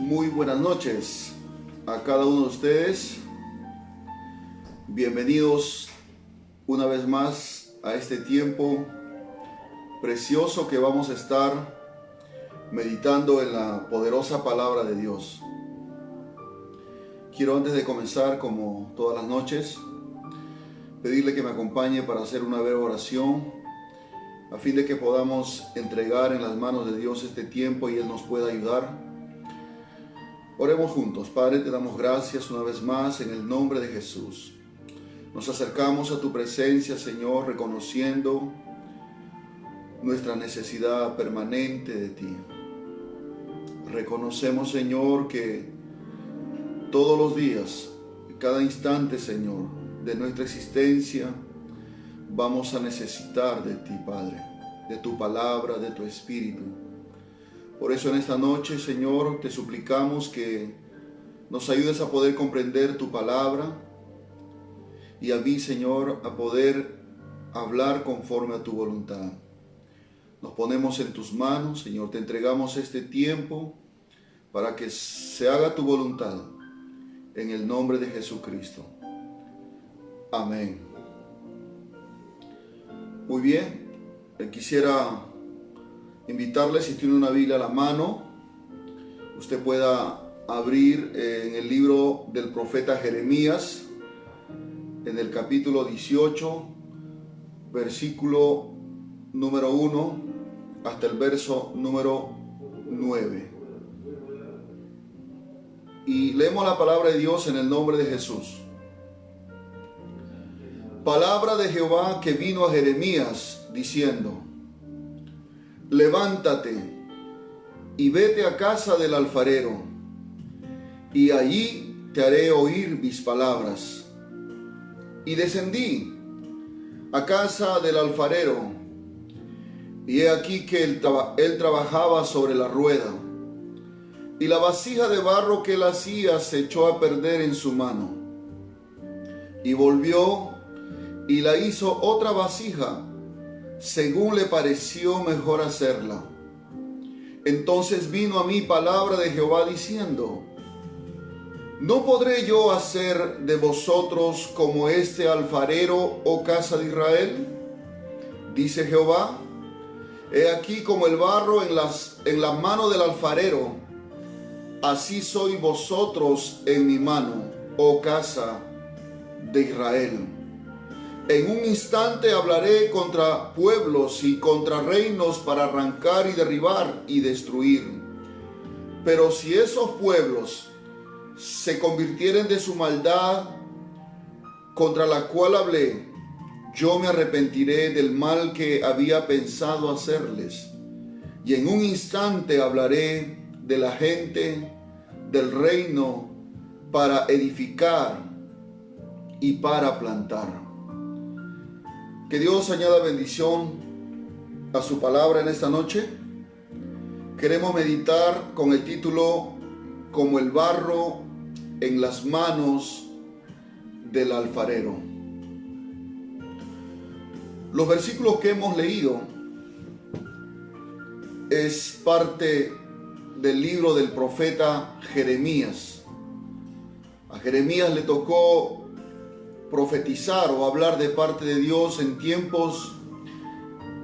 Muy buenas noches a cada uno de ustedes. Bienvenidos una vez más a este tiempo precioso que vamos a estar meditando en la poderosa palabra de Dios. Quiero, antes de comenzar, como todas las noches, pedirle que me acompañe para hacer una breve oración a fin de que podamos entregar en las manos de Dios este tiempo y Él nos pueda ayudar. Oremos juntos. Padre, te damos gracias una vez más en el nombre de Jesús. Nos acercamos a tu presencia, Señor, reconociendo nuestra necesidad permanente de ti. Reconocemos, Señor, que todos los días, cada instante, Señor, de nuestra existencia, vamos a necesitar de ti, Padre, de tu palabra, de tu Espíritu. Por eso en esta noche, Señor, te suplicamos que nos ayudes a poder comprender tu palabra y a mí, Señor, a poder hablar conforme a tu voluntad. Nos ponemos en tus manos, Señor, te entregamos este tiempo para que se haga tu voluntad en el nombre de Jesucristo. Amén. Muy bien, quisiera invitarle, si tiene una Biblia a la mano, usted pueda abrir en el libro del profeta Jeremías, en el capítulo 18, versículo número 1 hasta el verso número 9. Y leemos la palabra de Dios en el nombre de Jesús. Palabra de Jehová que vino a Jeremías diciendo: levántate y vete a casa del alfarero, y allí te haré oír mis palabras. Y descendí a casa del alfarero, y he aquí que él trabajaba sobre la rueda, y la vasija de barro que él hacía se echó a perder en su mano. Y volvió y la hizo otra vasija, según le pareció mejor hacerla. Entonces vino a mí palabra de Jehová diciendo: ¿no podré yo hacer de vosotros como este alfarero, oh casa de Israel? Dice Jehová: he aquí como el barro en la mano del alfarero, así sois vosotros en mi mano, oh casa de Israel. En un instante hablaré contra pueblos y contra reinos para arrancar y derribar y destruir. Pero si esos pueblos se convirtieren de su maldad contra la cual hablé, yo me arrepentiré del mal que había pensado hacerles. Y en un instante hablaré de la gente del reino para edificar y para plantar. Que Dios añada bendición a su palabra en esta noche. Queremos meditar con el título: como el barro en las manos del alfarero. Los versículos que hemos leído es parte del libro del profeta Jeremías. A Jeremías le tocó profetizar o hablar de parte de Dios en tiempos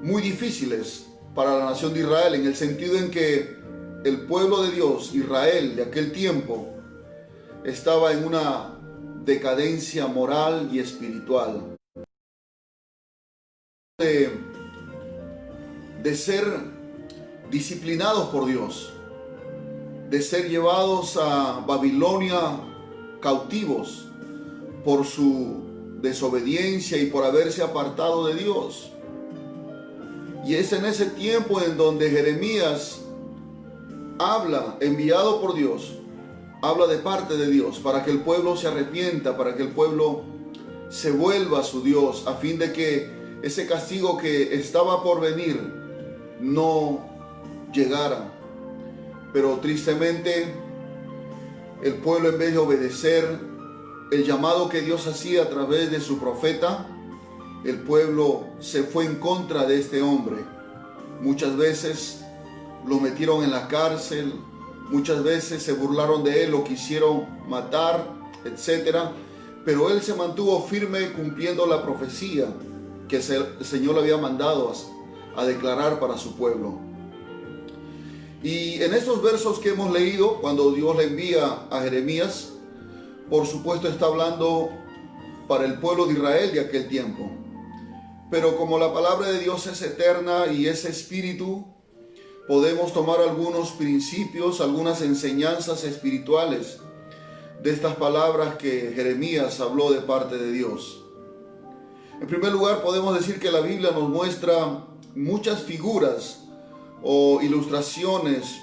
muy difíciles para la nación de Israel, en el sentido en que el pueblo de Dios, Israel de aquel tiempo, estaba en una decadencia moral y espiritual. De ser disciplinados por Dios, de ser llevados a Babilonia cautivos por su desobediencia y por haberse apartado de Dios. Y es en ese tiempo en donde Jeremías habla, enviado por Dios, habla de parte de Dios para que el pueblo se arrepienta, para que el pueblo se vuelva a su Dios, a fin de que ese castigo que estaba por venir no llegara. Pero tristemente el pueblo, en vez de obedecer el llamado que Dios hacía a través de su profeta, el pueblo se fue en contra de este hombre. Muchas veces lo metieron en la cárcel, muchas veces se burlaron de él, lo quisieron matar, etc. Pero él se mantuvo firme cumpliendo la profecía que el Señor le había mandado a declarar para su pueblo. Y en estos versos que hemos leído, cuando Dios le envía a Jeremías, por supuesto está hablando para el pueblo de Israel de aquel tiempo. Pero como la palabra de Dios es eterna y es espíritu, podemos tomar algunos principios, algunas enseñanzas espirituales de estas palabras que Jeremías habló de parte de Dios. En primer lugar, podemos decir que la Biblia nos muestra muchas figuras o ilustraciones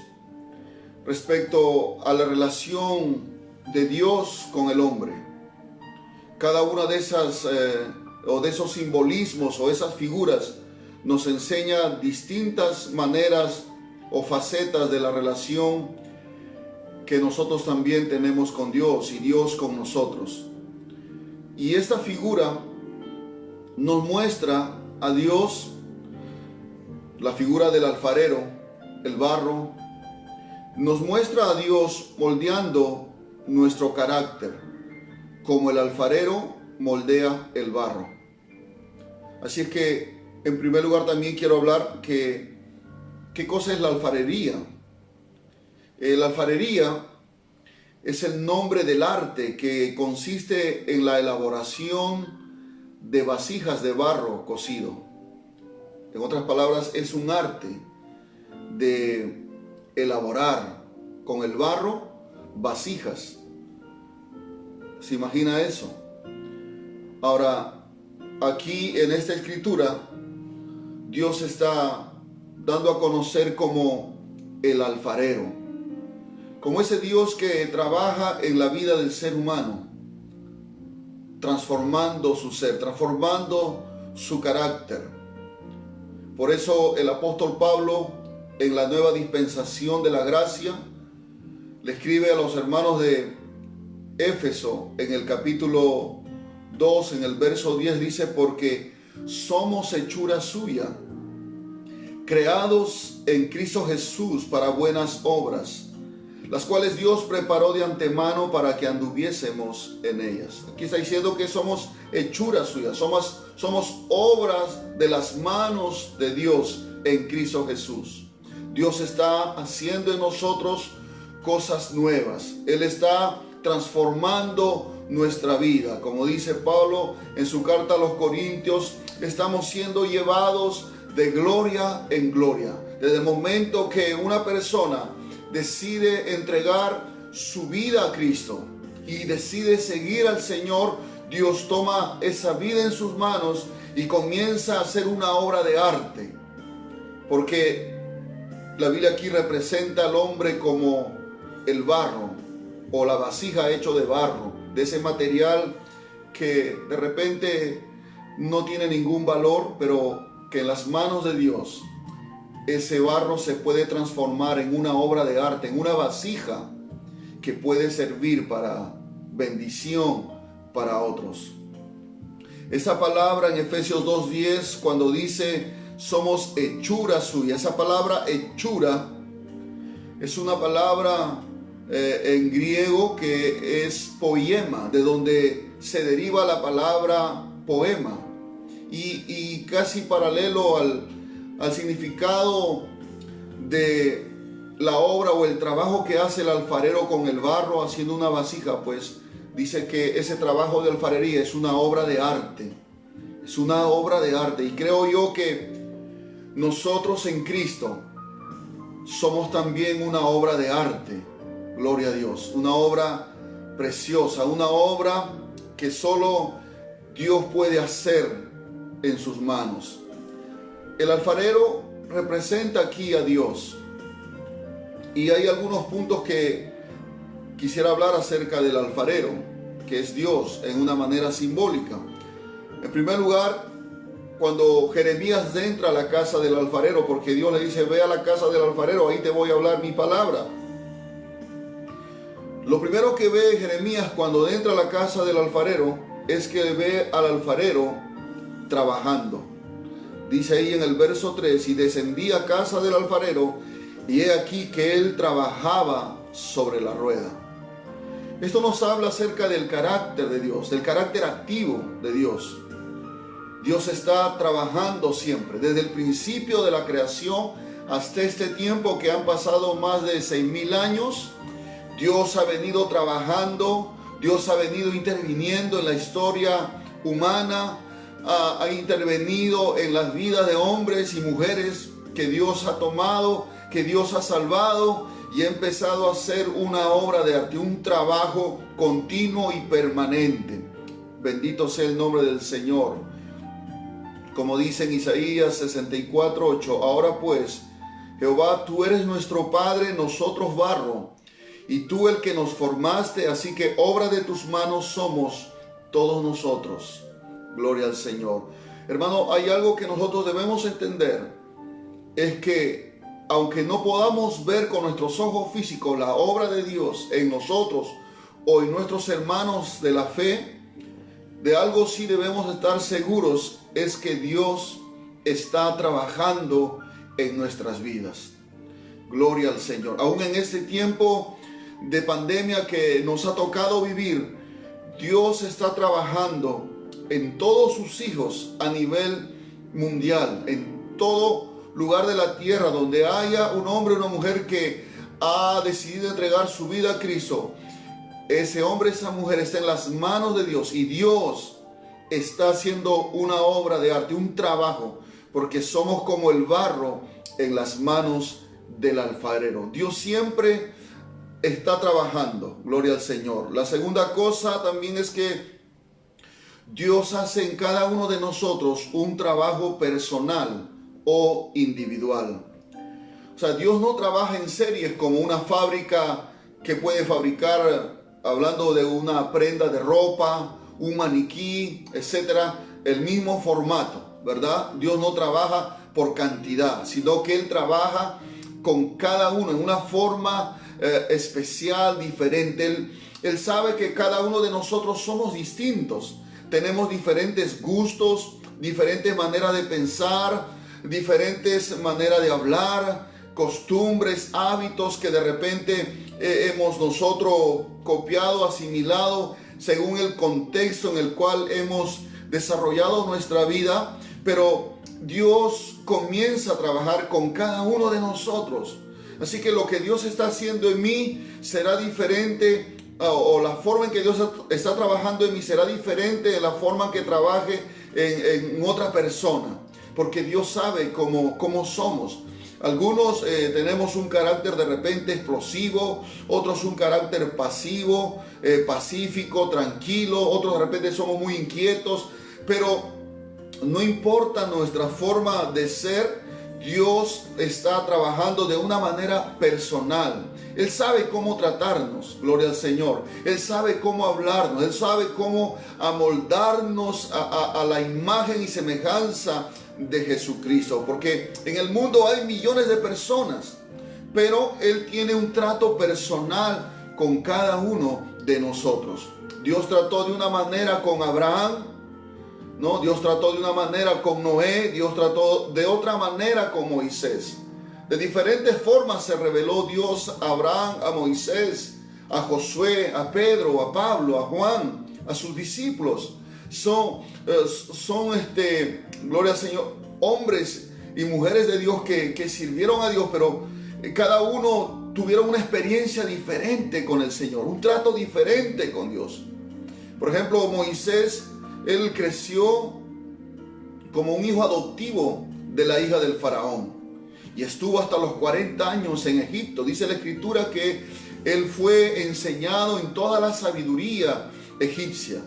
respecto a la relación de Dios con el hombre. Cada una de esas o de esos simbolismos o esas figuras nos enseña distintas maneras o facetas de la relación que nosotros también tenemos con Dios y Dios con nosotros. Y esta figura nos muestra a Dios, la figura del alfarero, el barro, nos muestra a Dios moldeando nuestro carácter, como el alfarero moldea el barro. Así es que, en primer lugar, también quiero hablar que ¿qué cosa es la alfarería? La alfarería es el nombre del arte que consiste en la elaboración de vasijas de barro cocido. En otras palabras, es un arte de elaborar con el barro vasijas. ¿Se imagina eso? Ahora, aquí en esta escritura, Dios está dando a conocer como el alfarero, como ese Dios que trabaja en la vida del ser humano, transformando su ser, transformando su carácter. Por eso el apóstol Pablo, en la nueva dispensación de la gracia, le escribe a los hermanos de Éfeso en el capítulo 2, en el verso 10, dice: porque somos hechura suya, creados en Cristo Jesús para buenas obras, las cuales Dios preparó de antemano para que anduviésemos en ellas. Aquí está diciendo que somos hechura suya, somos obras de las manos de Dios en Cristo Jesús. Dios está haciendo en nosotros cosas nuevas. Él está transformando nuestra vida. Como dice Pablo en su carta a los Corintios, estamos siendo llevados de gloria en gloria. Desde el momento que una persona decide entregar su vida a Cristo y decide seguir al Señor, Dios toma esa vida en sus manos y comienza a hacer una obra de arte. Porque la Biblia aquí representa al hombre como el barro o la vasija hecho de barro, de ese material que de repente no tiene ningún valor, pero que en las manos de Dios ese barro se puede transformar en una obra de arte, en una vasija que puede servir para bendición para otros. Esa palabra en Efesios 2:10, cuando dice somos hechura suya, esa palabra hechura es una palabra en griego que es poema, de donde se deriva la palabra poema, y casi paralelo al significado de la obra o el trabajo que hace el alfarero con el barro haciendo una vasija, pues dice que ese trabajo de alfarería es una obra de arte, es una obra de arte. Y creo yo que nosotros en Cristo somos también una obra de arte, gloria a Dios, una obra preciosa, una obra que solo Dios puede hacer en sus manos. El alfarero representa aquí a Dios, y hay algunos puntos que quisiera hablar acerca del alfarero, que es Dios en una manera simbólica. En primer lugar, cuando Jeremías entra a la casa del alfarero, porque Dios le dice: ve a la casa del alfarero, ahí te voy a hablar mi palabra. Lo primero que ve Jeremías cuando entra a la casa del alfarero es que ve al alfarero trabajando. Dice ahí en el verso 3: y descendí a casa del alfarero y he aquí que él trabajaba sobre la rueda. Esto nos habla acerca del carácter de Dios, del carácter activo de Dios. Dios está trabajando siempre, desde el principio de la creación hasta este tiempo que han pasado más de 6,000 años. Dios ha venido trabajando, Dios ha venido interviniendo en la historia humana, ha intervenido en las vidas de hombres y mujeres que Dios ha tomado, que Dios ha salvado, y ha empezado a hacer una obra de arte, un trabajo continuo y permanente. Bendito sea el nombre del Señor. Como dice en Isaías 64:8, ahora pues, Jehová, tú eres nuestro Padre, nosotros barro, y tú el que nos formaste, así que obra de tus manos somos todos nosotros. Gloria al Señor. Hermano, hay algo que nosotros debemos entender, es que aunque no podamos ver con nuestros ojos físicos la obra de Dios en nosotros o en nuestros hermanos de la fe, de algo sí debemos estar seguros, es que Dios está trabajando en nuestras vidas. Gloria al Señor. Aún en este tiempo de pandemia que nos ha tocado vivir, Dios está trabajando en todos sus hijos a nivel mundial, en todo lugar de la tierra donde haya un hombre o una mujer que ha decidido entregar su vida a Cristo. Ese hombre, esa mujer está en las manos de Dios, y Dios está haciendo una obra de arte, un trabajo, porque somos como el barro en las manos del alfarero. Dios siempre está trabajando. Gloria al Señor. La segunda cosa también es que Dios hace en cada uno de nosotros un trabajo personal o individual. O sea, Dios no trabaja en series como una fábrica que puede fabricar, hablando de una prenda de ropa, un maniquí, etcétera, el mismo formato, ¿verdad? Dios no trabaja por cantidad, sino que Él trabaja con cada uno en una forma especial, diferente. Él sabe que cada uno de nosotros somos distintos. Tenemos diferentes gustos, diferentes maneras de pensar, diferentes maneras de hablar, costumbres, hábitos que de repente hemos nosotros copiado, asimilado según el contexto en el cual hemos desarrollado nuestra vida. Pero Dios comienza a trabajar con cada uno de nosotros. Así que lo que Dios está haciendo en mí será diferente, o la forma en que Dios está trabajando en mí será diferente de la forma en que trabaje en otra persona, porque Dios sabe cómo somos. Algunos tenemos un carácter de repente explosivo, otros un carácter pasivo, pacífico, tranquilo, otros de repente somos muy inquietos, pero no importa nuestra forma de ser, Dios está trabajando de una manera personal. Él sabe cómo tratarnos, gloria al Señor. Él sabe cómo hablarnos, Él sabe cómo amoldarnos a la imagen y semejanza de Jesucristo. Porque en el mundo hay millones de personas, pero Él tiene un trato personal con cada uno de nosotros. Dios trató de una manera con Abraham, ¿no? Dios trató de una manera con Noé, Dios trató de otra manera con Moisés. De diferentes formas se reveló Dios a Abraham, a Moisés, a Josué, a Pedro, a Pablo, a Juan, a sus discípulos. Son gloria al Señor, hombres y mujeres de Dios que sirvieron a Dios, pero cada uno tuvieron una experiencia diferente con el Señor, un trato diferente con Dios. Por ejemplo, Moisés, él creció como un hijo adoptivo de la hija del faraón y estuvo hasta los 40 años en Egipto. Dice la Escritura que él fue enseñado en toda la sabiduría egipcia.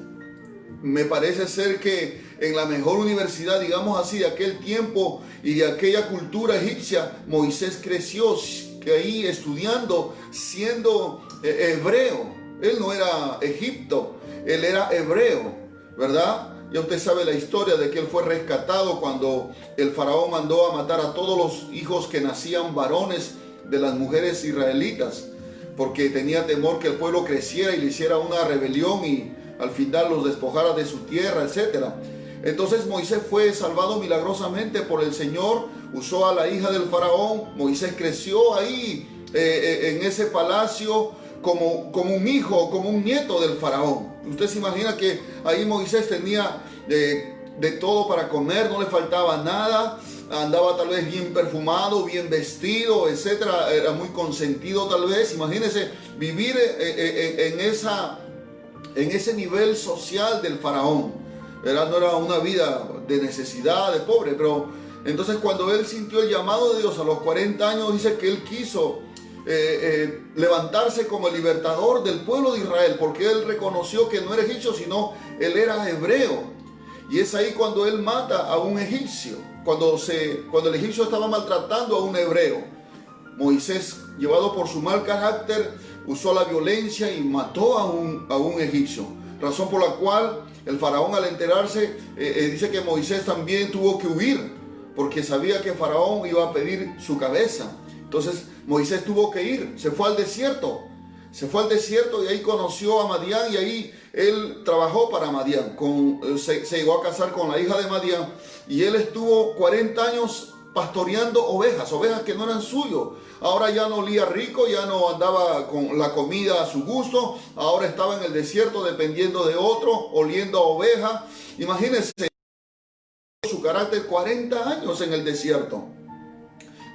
Me parece ser que en la mejor universidad, digamos así, de aquel tiempo y de aquella cultura egipcia, Moisés creció ahí estudiando, siendo hebreo. Él no era egipto, él era hebreo, ¿verdad? Ya usted sabe la historia de que él fue rescatado cuando el faraón mandó a matar a todos los hijos que nacían varones de las mujeres israelitas, porque tenía temor que el pueblo creciera y le hiciera una rebelión y al final los despojara de su tierra, etc. Entonces Moisés fue salvado milagrosamente por el Señor usó a la hija del faraón. Moisés creció ahí en ese palacio como un hijo, como un nieto del faraón. Usted se imagina que ahí Moisés tenía de todo para comer, no le faltaba nada, andaba tal vez bien perfumado, bien vestido, etcétera, era muy consentido tal vez. Imagínense vivir en ese nivel social del faraón. No era una vida de necesidad, de pobre, pero entonces cuando él sintió el llamado de Dios a los 40 años, dice que él quiso levantarse como el libertador del pueblo de Israel, porque él reconoció que no era egipcio, sino él era hebreo. Y es ahí cuando él mata a un egipcio, cuando el egipcio estaba maltratando a un hebreo. Moisés, llevado por su mal carácter, usó la violencia y mató a un egipcio, razón por la cual el faraón, al enterarse, dice que Moisés también tuvo que huir, porque sabía que Faraón iba a pedir su cabeza. Entonces Moisés tuvo que ir, se fue al desierto y ahí conoció a Madián, y ahí él trabajó para Madián. Se llegó a casar con la hija de Madián, y él estuvo 40 años pastoreando ovejas que no eran suyos. Ahora ya no olía rico, ya no andaba con la comida a su gusto, ahora estaba en el desierto dependiendo de otro, oliendo a oveja. Imagínense su carácter, 40 años en el desierto.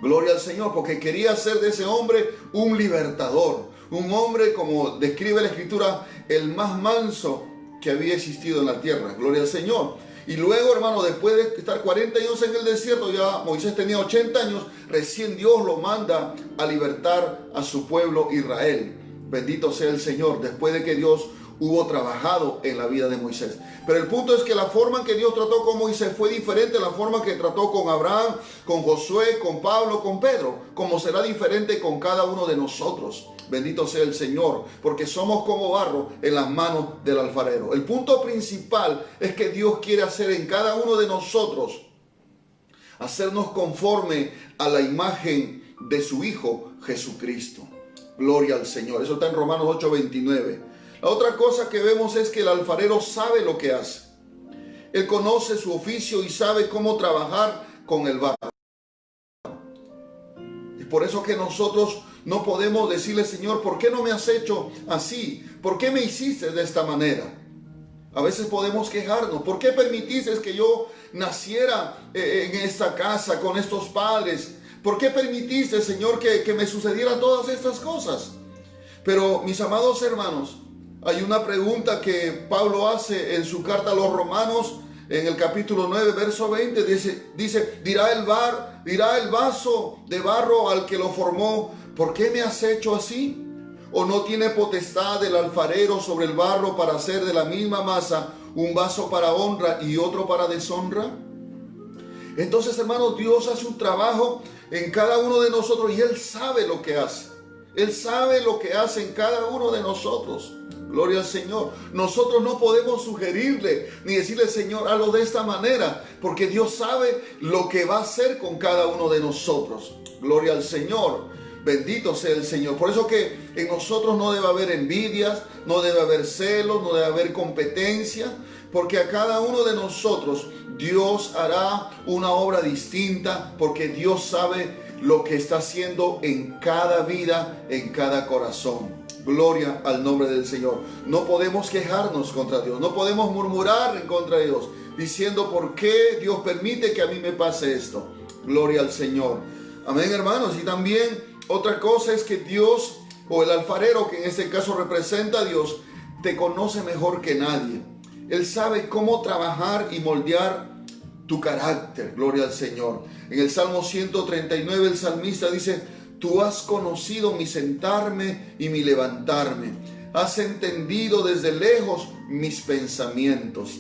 Gloria al Señor, porque quería hacer de ese hombre un libertador, un hombre, como describe la Escritura, el más manso que había existido en la tierra. Gloria al Señor. Y luego, hermano, después de estar 40 años en el desierto, ya Moisés tenía 80 años, recién Dios lo manda a libertar a su pueblo Israel. Bendito sea el Señor, después de que Dios hubo trabajado en la vida de Moisés. Pero el punto es que la forma en que Dios trató con Moisés fue diferente a la forma que trató con Abraham, con Josué, con Pablo, con Pedro, como será diferente con cada uno de nosotros. Bendito sea el Señor, porque somos como barro en las manos del alfarero. El punto principal es que Dios quiere hacer en cada uno de nosotros, hacernos conforme a la imagen de su Hijo Jesucristo. Gloria al Señor. Eso está en Romanos 8:29. La otra cosa que vemos es que el alfarero sabe lo que hace. Él conoce su oficio y sabe cómo trabajar con el barro. Es por eso que nosotros no podemos decirle: Señor, ¿por qué no me has hecho así? ¿Por qué me hiciste de esta manera? A veces podemos quejarnos: ¿por qué permitiste que yo naciera en esta casa con estos padres? ¿Por qué permitiste, Señor, que me sucedieran todas estas cosas? Pero, mis amados hermanos, hay una pregunta que Pablo hace en su carta a los Romanos, en el capítulo 9, verso 20, dice, dirá el vaso de barro al que lo formó: ¿por qué me has hecho así? ¿O no tiene potestad el alfarero sobre el barro para hacer de la misma masa un vaso para honra y otro para deshonra? Entonces, hermanos, Dios hace un trabajo en cada uno de nosotros y Él sabe lo que hace. Él sabe lo que hace en cada uno de nosotros. Gloria al Señor. Nosotros no podemos sugerirle ni decirle: Señor, hazlo de esta manera, porque Dios sabe lo que va a hacer con cada uno de nosotros. Gloria al Señor. Bendito sea el Señor. Por eso que en nosotros no debe haber envidias, no debe haber celos, no debe haber competencia, porque a cada uno de nosotros Dios hará una obra distinta, porque Dios sabe lo que está haciendo en cada vida, en cada corazón. Gloria al nombre del Señor. No podemos quejarnos contra Dios, no podemos murmurar en contra de Dios, diciendo: ¿por qué Dios permite que a mí me pase esto? Gloria al Señor. Amén, hermanos. Y también otra cosa es que Dios, o el alfarero, que en este caso representa a Dios, te conoce mejor que nadie. Él sabe cómo trabajar y moldear tu carácter. Gloria al Señor. En el Salmo 139 el salmista dice: tú has conocido mi sentarme y mi levantarme. Has entendido desde lejos mis pensamientos.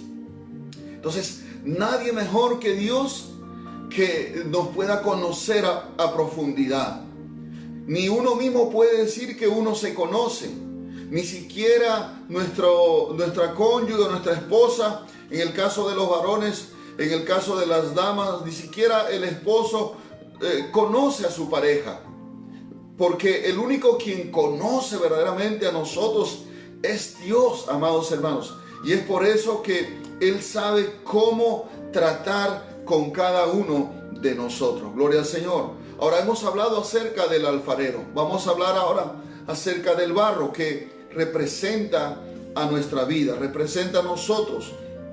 Entonces, nadie mejor que Dios que nos pueda conocer a profundidad. Ni uno mismo puede decir que uno se conoce. Ni siquiera nuestra cónyuge, nuestra esposa, en el caso de los varones, en el caso de las damas, ni siquiera el esposo conoce a su pareja. Porque el único quien conoce verdaderamente a nosotros es Dios, amados hermanos. Y es por eso que Él sabe cómo tratar con cada uno de nosotros. Gloria al Señor. Ahora hemos hablado acerca del alfarero. Vamos a hablar ahora acerca del barro, que representa a nuestra vida, representa a nosotros,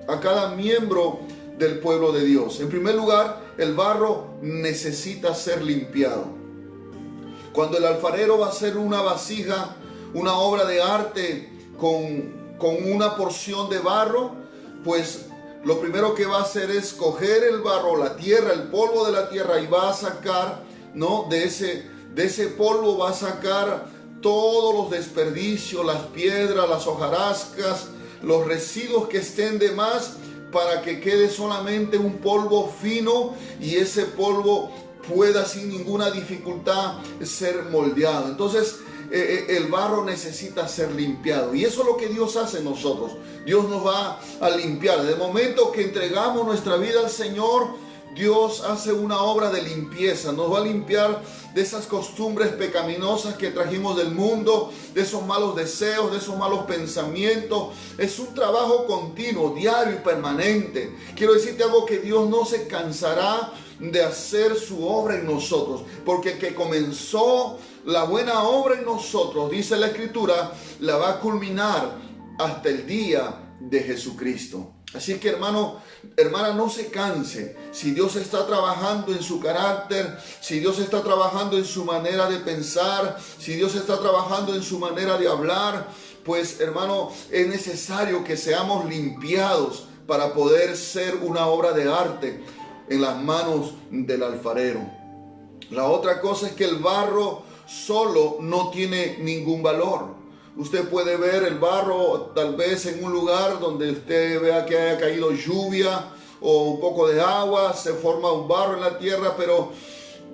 a cada miembro del pueblo de Dios. En primer lugar, el barro necesita ser limpiado. Cuando el alfarero va a hacer una vasija, una obra de arte con una porción de barro, pues lo primero que va a hacer es coger el barro, la tierra, el polvo de la tierra, y va a sacar, ¿no?, de ese polvo va a sacar todos los desperdicios, las piedras, las hojarascas, los residuos que estén de más, para que quede solamente un polvo fino, y ese polvo pueda sin ninguna dificultad ser moldeado. Entonces el barro necesita ser limpiado, y eso es lo que Dios hace en nosotros. Dios nos va a limpiar. Desde el momento que entregamos nuestra vida al Señor, Dios hace una obra de limpieza. Nos va a limpiar de esas costumbres pecaminosas que trajimos del mundo, de esos malos deseos, de esos malos pensamientos. Es un trabajo continuo, diario y permanente. Quiero decirte algo, que Dios no se cansará de hacer su obra en nosotros, porque el que comenzó la buena obra en nosotros, dice la Escritura, la va a culminar hasta el día de Jesucristo. Así que, hermano, hermana, no se canse. Si Dios está trabajando en su carácter, si Dios está trabajando en su manera de pensar, si Dios está trabajando en su manera de hablar, pues, hermano, es necesario que seamos limpiados para poder ser una obra de arte en las manos del alfarero. La otra cosa es que el barro solo no tiene ningún valor. Usted puede ver el barro tal vez en un lugar donde usted vea que haya caído lluvia o un poco de agua, se forma un barro en la tierra, pero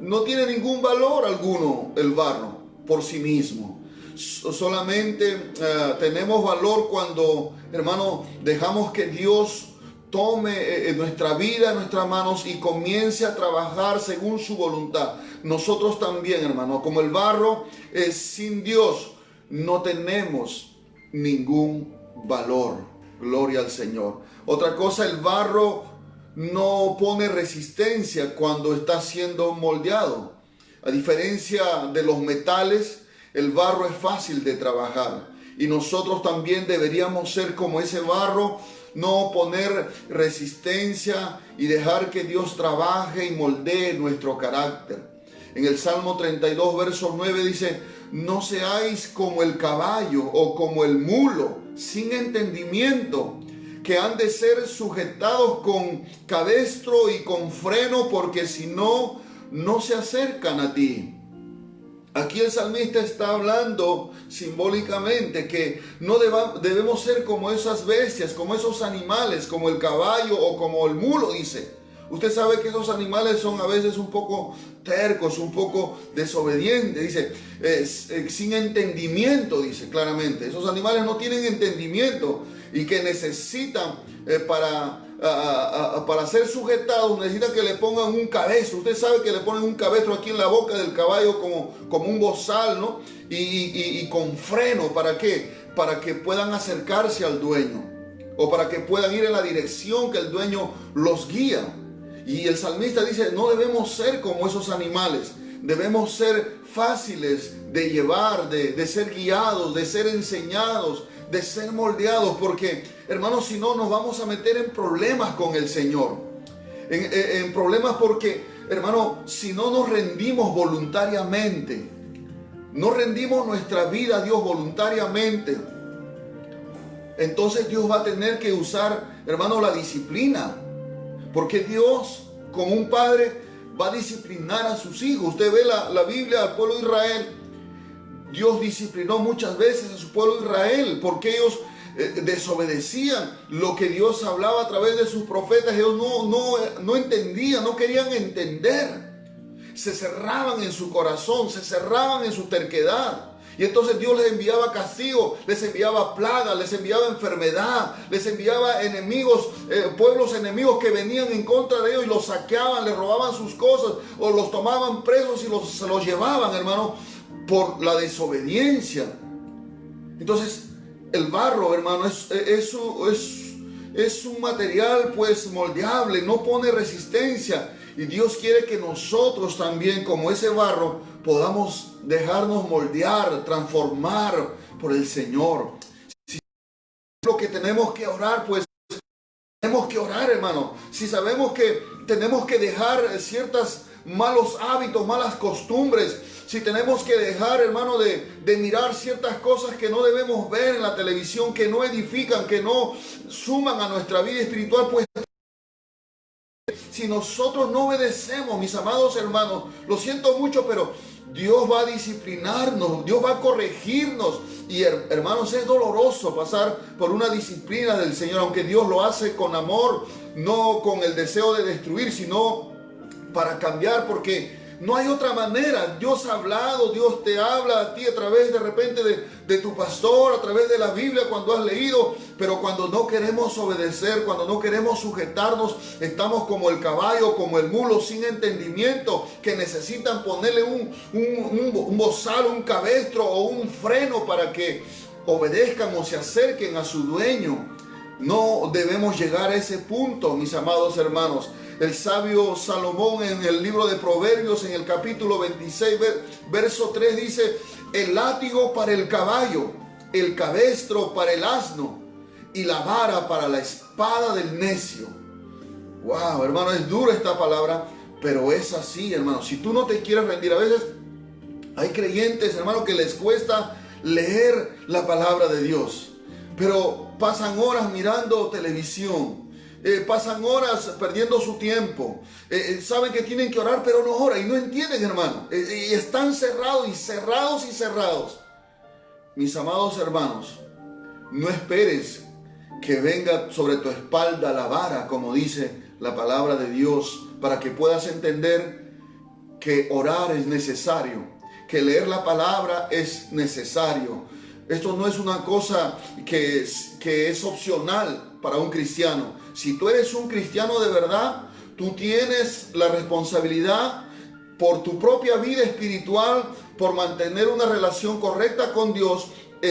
no tiene ningún valor alguno el barro por sí mismo. Solamente tenemos valor cuando, hermano, dejamos que Dios tome nuestra vida en nuestras manos y comience a trabajar según su voluntad. Nosotros también, hermano, como el barro, sin Dios no tenemos ningún valor. Gloria al Señor. Otra cosa, el barro no pone resistencia cuando está siendo moldeado. A diferencia de los metales, el barro es fácil de trabajar. Y nosotros también deberíamos ser como ese barro, no poner resistencia y dejar que Dios trabaje y moldee nuestro carácter. En el Salmo 32, verso 9 dice: no seáis como el caballo o como el mulo, sin entendimiento, que han de ser sujetados con cabestro y con freno, porque si no, no se acercan a ti. Aquí el salmista está hablando simbólicamente que no debemos ser como esas bestias, como esos animales, como el caballo o como el mulo, dice. Usted sabe que esos animales son a veces un poco tercos, un poco desobedientes, dice, sin entendimiento, dice claramente. Esos animales no tienen entendimiento y que necesitan para ser sujetados, necesitan que le pongan un cabestro. Usted sabe que le ponen un cabestro aquí en la boca del caballo como un bozal, ¿no? Y con freno, ¿para qué? Para que puedan acercarse al dueño, o para que puedan ir en la dirección que el dueño los guía. Y el salmista dice: no debemos ser como esos animales, debemos ser fáciles de llevar, de ser guiados, de ser enseñados, de ser moldeados, porque, hermanos, si no, nos vamos a meter en problemas con el Señor, en problemas, porque, hermano, si no nos rendimos voluntariamente, no rendimos nuestra vida a Dios voluntariamente, entonces Dios va a tener que usar, hermano, la disciplina. Porque Dios, como un padre, va a disciplinar a sus hijos. Usted ve la Biblia, al pueblo de Israel. Dios disciplinó muchas veces a su pueblo de Israel porque ellos desobedecían lo que Dios hablaba a través de sus profetas. Ellos no entendían, no querían entender. Se cerraban en su corazón, se cerraban en su terquedad. Y entonces Dios les enviaba castigo, les enviaba plagas, les enviaba enfermedad, les enviaba enemigos, pueblos enemigos que venían en contra de ellos y los saqueaban, les robaban sus cosas o los tomaban presos y se los llevaban, hermano, por la desobediencia. Entonces el barro, hermano, es un material pues moldeable, no pone resistencia Y Dios quiere que nosotros también, como ese barro, podamos dejarnos moldear, transformar por el Señor. Si lo que tenemos que orar, pues tenemos que orar, hermano. Si sabemos que tenemos que dejar ciertos malos hábitos, malas costumbres, si tenemos que dejar, hermano, de mirar ciertas cosas que no debemos ver en la televisión, que no edifican, que no suman a nuestra vida espiritual, pues si nosotros no obedecemos, mis amados hermanos, lo siento mucho, pero Dios va a disciplinarnos, Dios va a corregirnos. Y hermanos, es doloroso pasar por una disciplina del Señor, aunque Dios lo hace con amor, no con el deseo de destruir, sino para cambiar, porque no hay otra manera. Dios ha hablado, Dios te habla a ti a través de repente de tu pastor, a través de la Biblia cuando has leído, pero cuando no queremos obedecer, cuando no queremos sujetarnos, estamos como el caballo, como el mulo sin entendimiento, que necesitan ponerle un bozal, un cabestro o un freno para que obedezcan o se acerquen a su dueño. No debemos llegar a ese punto, mis amados hermanos. El sabio Salomón en el libro de Proverbios, en el capítulo 26, verso 3 dice: el látigo para el caballo, el cabestro para el asno y la vara para la espada del necio. Wow, hermano, es dura esta palabra, pero es así, hermano. Si tú no te quieres rendir, a veces hay creyentes, hermano, que les cuesta leer la palabra de Dios, pero pasan horas mirando televisión. Pasan horas perdiendo su tiempo. Saben que tienen que orar, pero no oran y no entienden, hermano. Y están cerrados y cerrados y cerrados. Mis amados hermanos, no esperes que venga sobre tu espalda la vara, como dice la palabra de Dios, para que puedas entender que orar es necesario, que leer la palabra es necesario. Esto no es una cosa que es opcional para un cristiano. Si tú eres un cristiano de verdad, tú tienes la responsabilidad por tu propia vida espiritual, por mantener una relación correcta con Dios,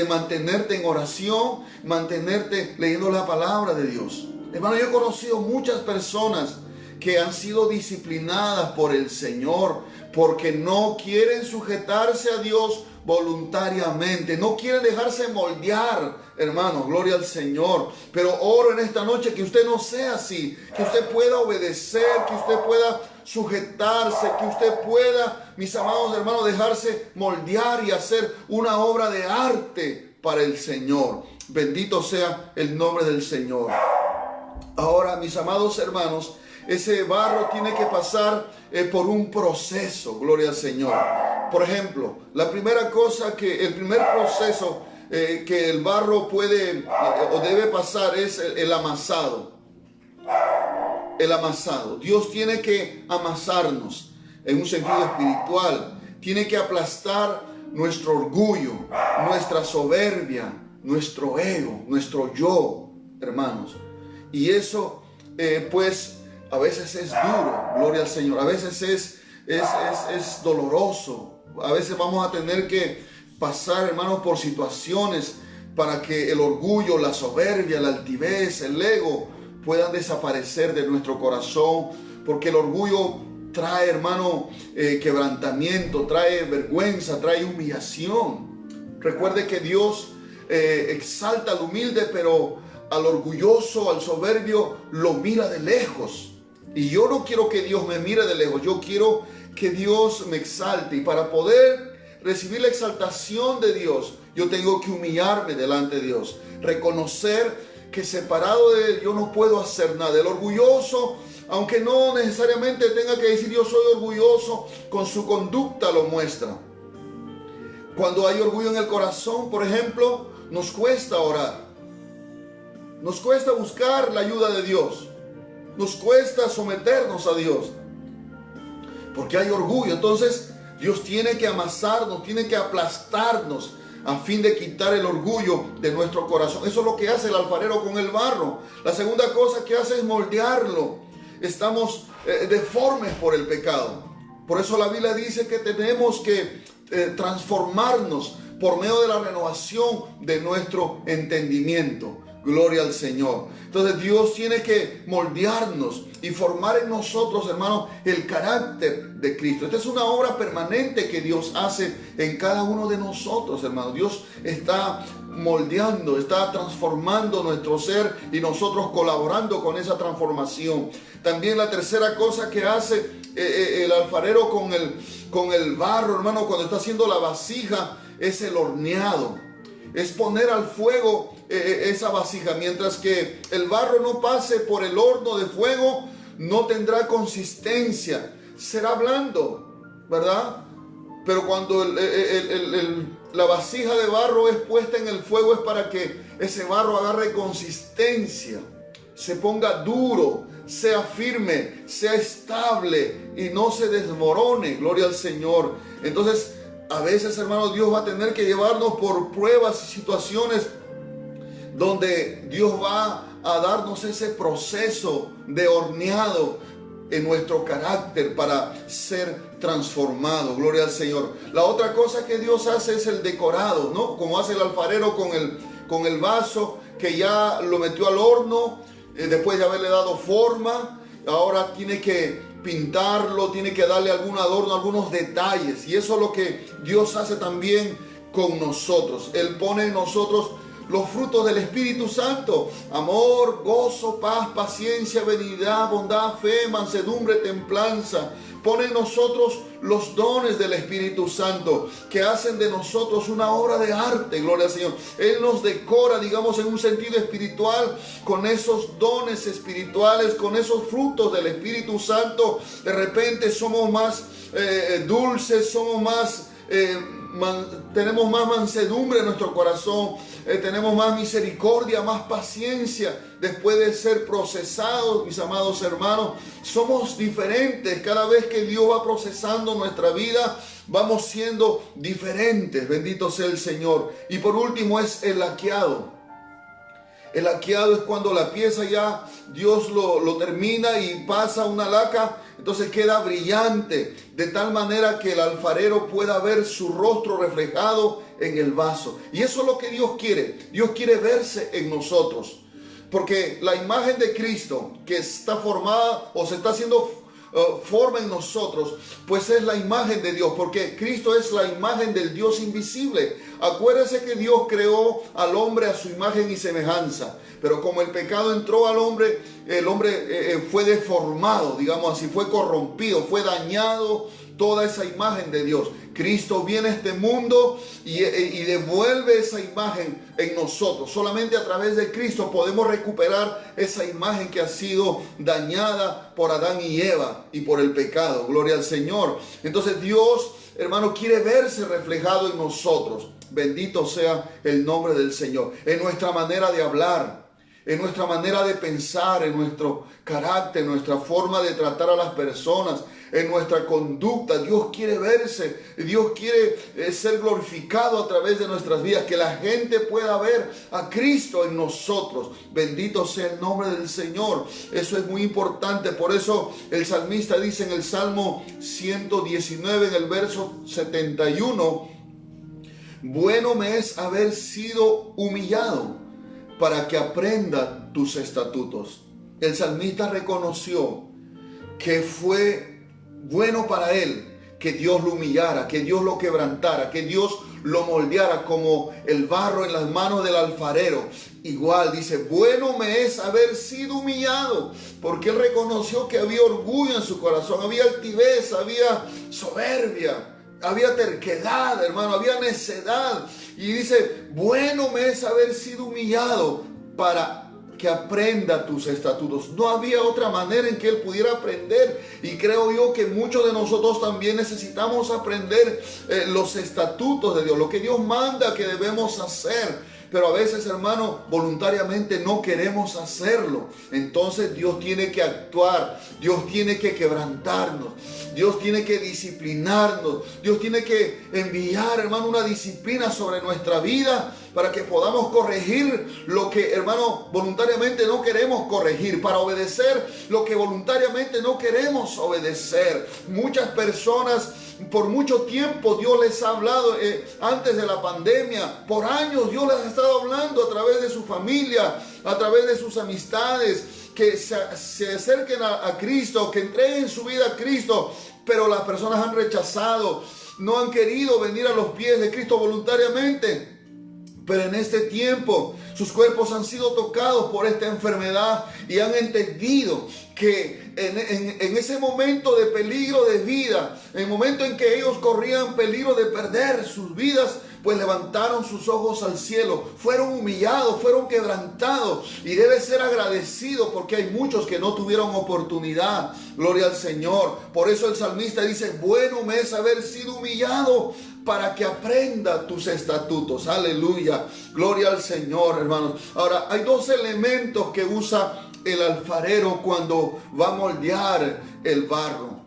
mantenerte en oración, mantenerte leyendo la palabra de Dios. Hermano, yo he conocido muchas personas que han sido disciplinadas por el Señor porque no quieren sujetarse a Dios voluntariamente, no quieren dejarse moldear, hermano, gloria al Señor. Pero oro en esta noche que usted no sea así, que usted pueda obedecer, que usted pueda sujetarse, que usted pueda, mis amados hermanos, dejarse moldear y hacer una obra de arte para el Señor. Bendito sea el nombre del Señor. Ahora, mis amados hermanos, ese barro tiene que pasar por un proceso, gloria al Señor. Por ejemplo, el primer proceso que el barro puede o debe pasar es el amasado. El amasado. Dios tiene que amasarnos en un sentido espiritual. Tiene que aplastar nuestro orgullo, nuestra soberbia, nuestro ego, nuestro yo, hermanos. Y eso, pues, a veces es duro, gloria al Señor. A veces es doloroso. A veces vamos a tener que pasar, hermanos, por situaciones para que el orgullo, la soberbia, la altivez, el ego puedan desaparecer de nuestro corazón. Porque el orgullo trae, hermano, quebrantamiento, trae vergüenza, trae humillación. Recuerde que Dios exalta al humilde, pero al orgulloso, al soberbio, lo mira de lejos. Y yo no quiero que Dios me mire de lejos, yo quiero que Dios me exalte. Y para poder recibir la exaltación de Dios, yo tengo que humillarme delante de Dios. Reconocer que separado de Él yo no puedo hacer nada. El orgulloso, aunque no necesariamente tenga que decir yo soy orgulloso, con su conducta lo muestra. Cuando hay orgullo en el corazón, por ejemplo, nos cuesta orar. Nos cuesta buscar la ayuda de Dios. Nos cuesta someternos a Dios. Porque hay orgullo. Entonces Dios tiene que amasarnos, tiene que aplastarnos a fin de quitar el orgullo de nuestro corazón. Eso es lo que hace el alfarero con el barro. La segunda cosa que hace es moldearlo. Estamos deformes por el pecado. Por eso la Biblia dice que tenemos que transformarnos por medio de la renovación de nuestro entendimiento. Gloria al Señor. Entonces Dios tiene que moldearnos y formar en nosotros, hermanos, el carácter de Cristo. Esta es una obra permanente que Dios hace en cada uno de nosotros, hermanos. Dios está moldeando, está transformando nuestro ser y nosotros colaborando con esa transformación. También la tercera cosa que hace el alfarero con el barro, hermano, cuando está haciendo la vasija, es el horneado. Es poner al fuego esa vasija. Mientras que el barro no pase por el horno de fuego, no tendrá consistencia. Será blando, ¿verdad? Pero cuando la vasija de barro es puesta en el fuego, es para que ese barro agarre consistencia, se ponga duro, sea firme, sea estable y no se desmorone. Gloria al Señor. Entonces, a veces, hermanos, Dios va a tener que llevarnos por pruebas y situaciones donde Dios va a darnos ese proceso de horneado en nuestro carácter para ser transformado. Gloria al Señor. La otra cosa que Dios hace es el decorado, ¿no? Como hace el alfarero con el vaso que ya lo metió al horno, después de haberle dado forma, ahora tiene que pintarlo, tiene que darle algún adorno, algunos detalles. Y eso es lo que Dios hace también con nosotros. Él pone en nosotros los frutos del Espíritu Santo: amor, gozo, paz, paciencia, benignidad, bondad, fe, mansedumbre, templanza. Pone en nosotros los dones del Espíritu Santo que hacen de nosotros una obra de arte. Gloria al Señor. Él nos decora, digamos, en un sentido espiritual, con esos dones espirituales, con esos frutos del Espíritu Santo. De repente somos más dulces, somos más... tenemos más mansedumbre en nuestro corazón, tenemos más misericordia, más paciencia. Después de ser procesados, mis amados hermanos, somos diferentes. Cada vez que Dios va procesando nuestra vida, vamos siendo diferentes. Bendito sea el Señor. Y por último es el laqueado. El laqueado es cuando la pieza ya Dios lo termina y pasa una laca, entonces queda brillante, de tal manera que el alfarero pueda ver su rostro reflejado en el vaso. Y eso es lo que Dios quiere. Dios quiere verse en nosotros. Porque la imagen de Cristo que está formada o se está haciendo forma en nosotros, pues es la imagen de Dios, porque Cristo es la imagen del Dios invisible. Acuérdense que Dios creó al hombre a su imagen y semejanza, pero como el pecado entró al hombre, el hombre fue deformado, digamos así, fue corrompido, fue dañado toda esa imagen de Dios. Cristo viene a este mundo y devuelve esa imagen en nosotros. Solamente a través de Cristo podemos recuperar esa imagen que ha sido dañada por Adán y Eva y por el pecado. Gloria al Señor. Entonces Dios, hermano, quiere verse reflejado en nosotros. Bendito sea el nombre del Señor. En nuestra manera de hablar, en nuestra manera de pensar, en nuestro carácter, en nuestra forma de tratar a las personas, en nuestra conducta. Dios quiere verse, Dios quiere ser glorificado a través de nuestras vidas, que la gente pueda ver a Cristo en nosotros. Bendito sea el nombre del Señor. Eso es muy importante. Por eso el salmista dice en el Salmo 119, en el verso 71, bueno me es haber sido humillado para que aprenda tus estatutos. El salmista reconoció que fue bueno para él que Dios lo humillara, que Dios lo quebrantara, que Dios lo moldeara como el barro en las manos del alfarero. Igual dice, bueno me es haber sido humillado, porque él reconoció que había orgullo en su corazón, había altivez, había soberbia, había terquedad, hermano, había necedad. Y dice, bueno me es haber sido humillado para que aprenda tus estatutos. No había otra manera en que él pudiera aprender. Y creo yo que muchos de nosotros también necesitamos aprender los estatutos de Dios, lo que Dios manda que debemos hacer. Pero a veces, hermano, voluntariamente no queremos hacerlo. Entonces Dios tiene que actuar, Dios tiene que quebrantarnos, Dios tiene que disciplinarnos, Dios tiene que enviar, hermano, una disciplina sobre nuestra vida para que podamos corregir lo que, hermano, voluntariamente no queremos corregir, para obedecer lo que voluntariamente no queremos obedecer. Muchas personas por mucho tiempo Dios les ha hablado, antes de la pandemia, por años Dios les ha estado hablando a través de su familia, a través de sus amistades, que se acerquen a Cristo, que entreguen su vida a Cristo, pero las personas han rechazado, no han querido venir a los pies de Cristo voluntariamente. Pero en este tiempo sus cuerpos han sido tocados por esta enfermedad y han entendido que en ese momento de peligro de vida, en el momento en que ellos corrían peligro de perder sus vidas, pues levantaron sus ojos al cielo, fueron humillados, fueron quebrantados, y debe ser agradecido porque hay muchos que no tuvieron oportunidad. Gloria al Señor. Por eso el salmista dice: bueno me es haber sido humillado para que aprenda tus estatutos. Aleluya. Gloria al Señor, hermanos. Ahora, hay dos elementos que usa el alfarero cuando va a moldear el barro.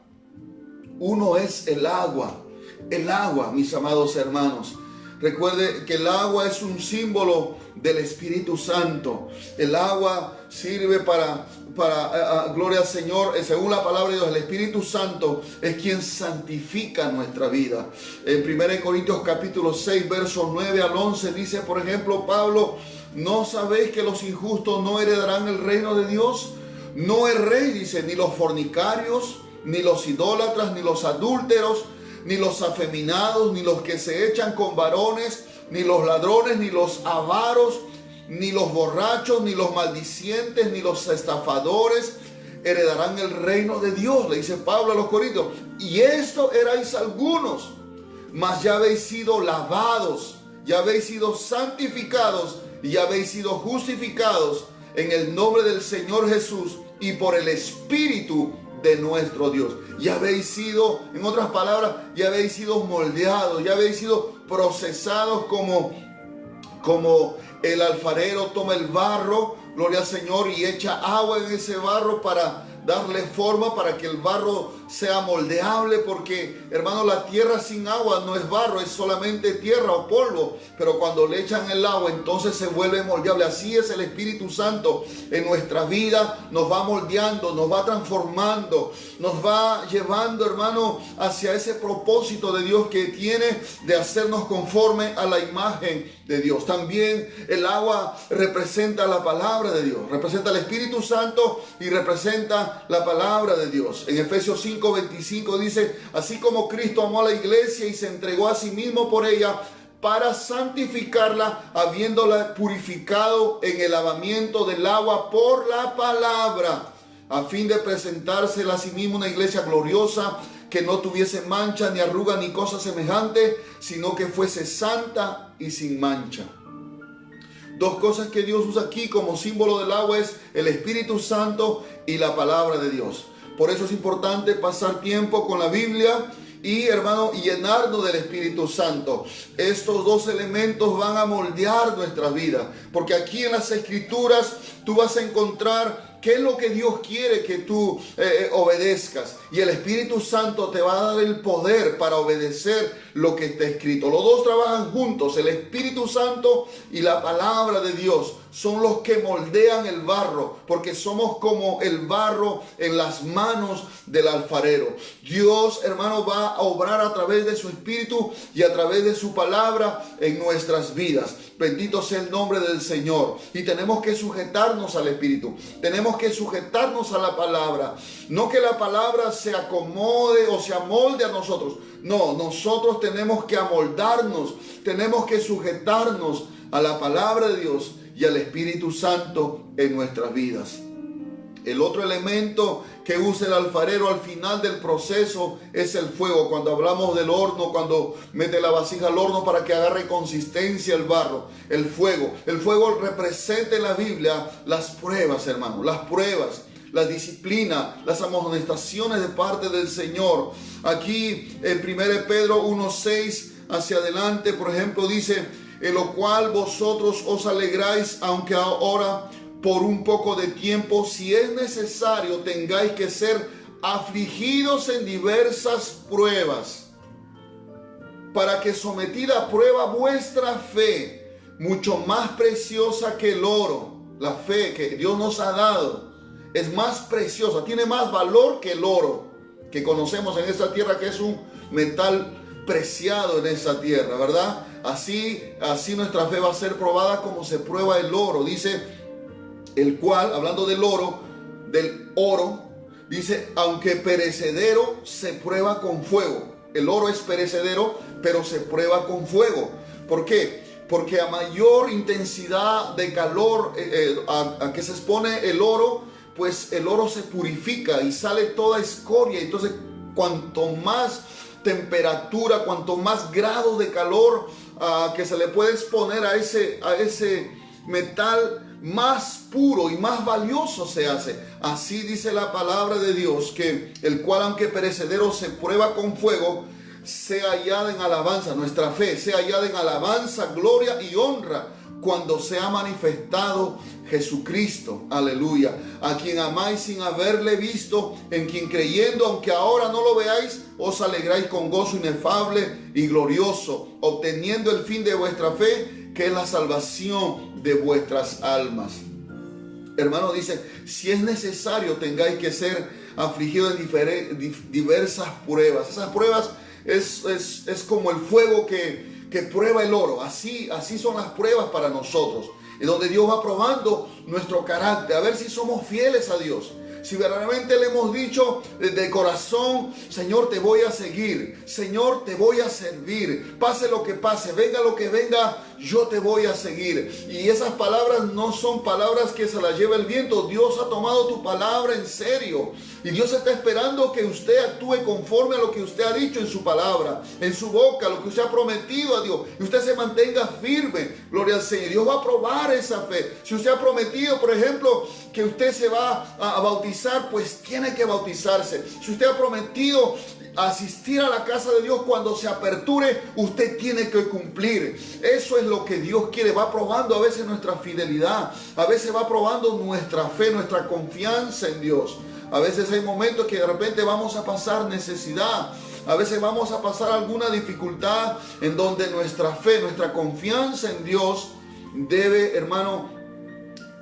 Uno es el agua. El agua, mis amados hermanos. Recuerde que el agua es un símbolo del Espíritu Santo. El agua sirve para gloria al Señor, según la palabra de Dios. El Espíritu Santo es quien santifica nuestra vida. En 1 Corintios capítulo 6, versos 9 al 11 dice, por ejemplo, Pablo: ¿no sabéis que los injustos no heredarán el reino de Dios? No erréis, dice, ni los fornicarios, ni los idólatras, ni los adúlteros, ni los afeminados, ni los que se echan con varones, ni los ladrones, ni los avaros, ni los borrachos, ni los maldicientes, ni los estafadores heredarán el reino de Dios, le dice Pablo a los Corintios. Y esto erais algunos, mas ya habéis sido lavados, ya habéis sido santificados y ya habéis sido justificados en el nombre del Señor Jesús y por el Espíritu de nuestro Dios. Ya habéis sido, en otras palabras, ya habéis sido moldeados, ya habéis sido procesados como el alfarero toma el barro, gloria al Señor, y echa agua en ese barro para darle forma, para que el barro sea moldeable, porque, hermano, la tierra sin agua no es barro, es solamente tierra o polvo, pero cuando le echan el agua, entonces se vuelve moldeable. Así es el Espíritu Santo en nuestra vida, nos va moldeando, nos va transformando, nos va llevando, hermano, hacia ese propósito de Dios que tiene de hacernos conforme a la imagen de Dios. También el agua representa la palabra de Dios, representa el Espíritu Santo y representa la palabra de Dios. En Efesios 5:25 dice: así como Cristo amó a la iglesia y se entregó a sí mismo por ella para santificarla, habiéndola purificado en el lavamiento del agua por la palabra, a fin de presentársela a sí mismo una iglesia gloriosa, que no tuviese mancha, ni arruga, ni cosa semejante, sino que fuese santa y sin mancha. Dos cosas que Dios usa aquí como símbolo del agua es el Espíritu Santo y la palabra de Dios. Por eso es importante pasar tiempo con la Biblia y, hermano, llenarnos del Espíritu Santo. Estos dos elementos van a moldear nuestra vida, porque aquí en las Escrituras tú vas a encontrar qué es lo que Dios quiere que tú obedezcas, y el Espíritu Santo te va a dar el poder para obedecer lo que está escrito. Los dos trabajan juntos, el Espíritu Santo y la palabra de Dios son los que moldean el barro, porque somos como el barro en las manos del alfarero. Dios, hermano, va a obrar a través de su Espíritu y a través de su palabra en nuestras vidas. Bendito sea el nombre del Señor. Y tenemos que sujetarnos al Espíritu, tenemos que sujetarnos a la palabra. No que la palabra se acomode o se amolde a nosotros. No, nosotros tenemos que amoldarnos, tenemos que sujetarnos a la palabra de Dios y al Espíritu Santo en nuestras vidas. El otro elemento que usa el alfarero al final del proceso es el fuego. Cuando hablamos del horno, cuando mete la vasija al horno para que agarre consistencia el barro, el fuego. El fuego representa en la Biblia las pruebas, hermano, las pruebas, la disciplina, las amonestaciones de parte del Señor. Aquí en 1 Pedro 1:6 hacia adelante, por ejemplo, dice: en lo cual vosotros os alegráis, aunque ahora por un poco de tiempo, si es necesario, tengáis que ser afligidos en diversas pruebas, para que sometida a prueba vuestra fe, mucho más preciosa que el oro, la fe que Dios nos ha dado, es más preciosa, tiene más valor que el oro que conocemos en esta tierra, que es un metal preciado en esa tierra, ¿verdad? Así nuestra fe va a ser probada como se prueba el oro. Dice, el cual, hablando del oro, dice, aunque perecedero, se prueba con fuego. El oro es perecedero, pero se prueba con fuego. ¿Por qué? Porque a mayor intensidad de calor a que se expone el oro, pues el oro se purifica y sale toda escoria. Entonces, cuanto más temperatura, cuanto más grados de calor que se le puede exponer a ese metal, más puro y más valioso se hace. Así dice la palabra de Dios, que el cual, aunque perecedero, se prueba con fuego, sea hallada en alabanza, nuestra fe sea hallada en alabanza, gloria y honra cuando se ha manifestado Jesucristo, aleluya, a quien amáis sin haberle visto, en quien creyendo, aunque ahora no lo veáis, os alegráis con gozo inefable y glorioso, obteniendo el fin de vuestra fe, que es la salvación de vuestras almas. Hermano, dice, si es necesario tengáis que ser afligidos en diversas pruebas. Esas pruebas es como el fuego que prueba el oro. Así son las pruebas para nosotros, en donde Dios va probando nuestro carácter, a ver si somos fieles a Dios. Si verdaderamente le hemos dicho de corazón, Señor, te voy a seguir, Señor, te voy a servir, pase lo que pase, venga lo que venga, yo te voy a seguir. Y esas palabras no son palabras que se las lleva el viento. Dios ha tomado tu palabra en serio, y Dios está esperando que usted actúe conforme a lo que usted ha dicho en su palabra, en su boca, lo que usted ha prometido a Dios, y usted se mantenga firme. Gloria al Señor. Dios va a probar esa fe. Si usted ha prometido, por ejemplo, que usted se va a bautizar, pues tiene que bautizarse. Si usted ha prometido asistir a la casa de Dios cuando se aperture, usted tiene que cumplir. Eso es lo que Dios quiere. Va probando a veces nuestra fidelidad, a veces va probando nuestra fe, nuestra confianza en Dios. A veces hay momentos que de repente vamos a pasar necesidad, a veces vamos a pasar alguna dificultad en donde nuestra fe, nuestra confianza en Dios debe, hermano,